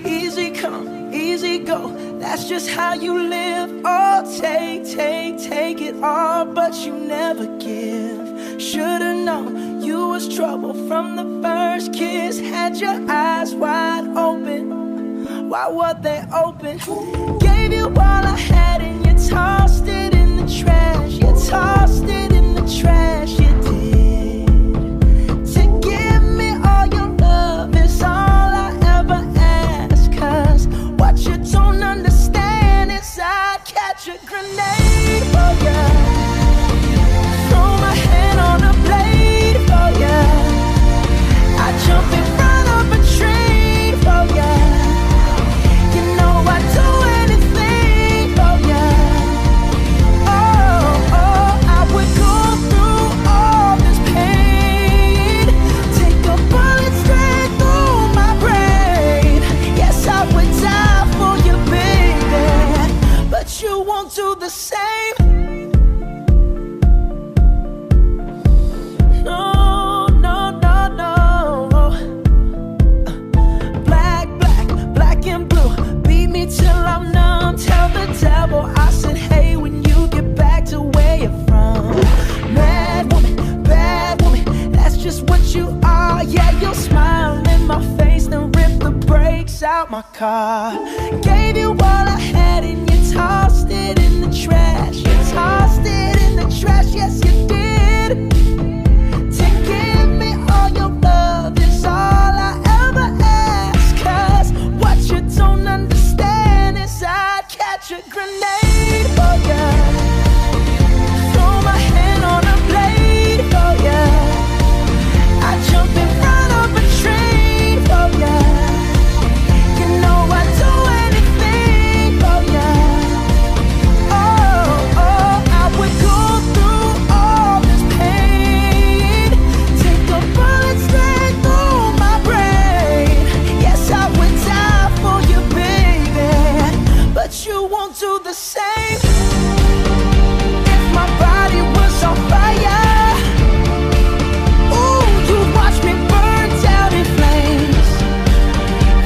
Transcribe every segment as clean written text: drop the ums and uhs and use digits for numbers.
Easy come, easy go, that's just how you live. Oh, take it all, but you never give. Should've known you was trouble from the first kiss. Had your eyes wide open, why were they open? Gave you all I had and you tossed it in the trash. You tossed it in the trash, you did. To give me all your love is all I ever ask. Cause what you don't understand is I'd catch a grenade for ya, throw my hand on a blade for ya, I'd jump in front of a train for ya. You know I'd do anything for ya. Oh, I would go through all this pain, take a bullet straight through my brain. Yes, I would die for you, baby, but you won't do the same. No, no, no, no. Black and blue, beat me till I'm numb. Tell the devil I said hey when you get back to where you're from. Mad woman, bad woman, that's just what you are. Yeah, you'll smile in my face, then rip the brakes out my car. Gave you all I had and you tossed it in the trash. You tossed it in the trash, yes you did. To give me all your love is all I ever ask. Cause what you don't understand is I'd catch a grenade for ya, throw my hand on a blade for ya, I'd jump in front of a train for ya. You know I'd do anything for ya. Oh, I would go through all this pain, take a bullet straight through my brain. Yes, I would die for you, baby, but you won't do the same. If my body was on fire, ooh, you'd watch me burn down in flames.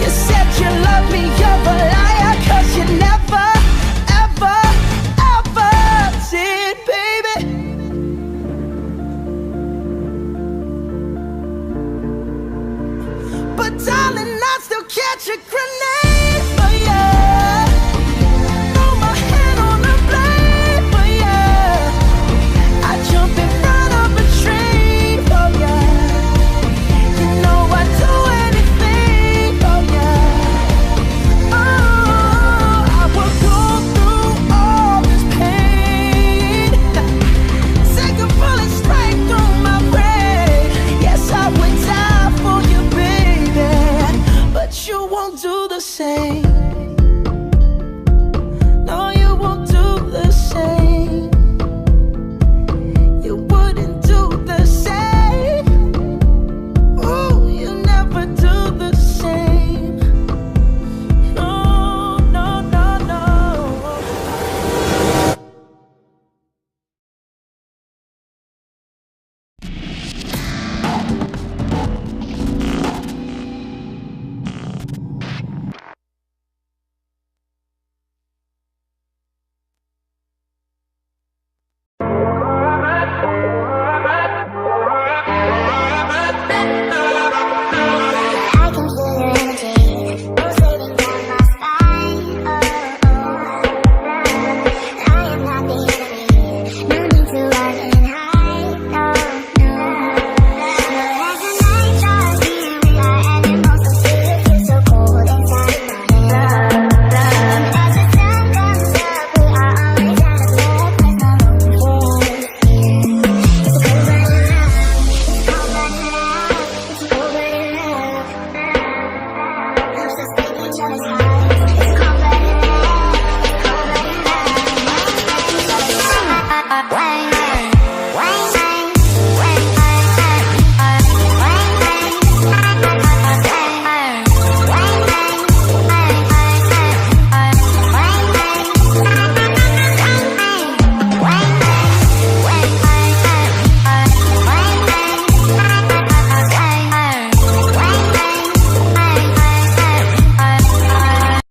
You said you love me, you're a liar, cause you never, ever, ever did, baby. But darling, I'd still catch a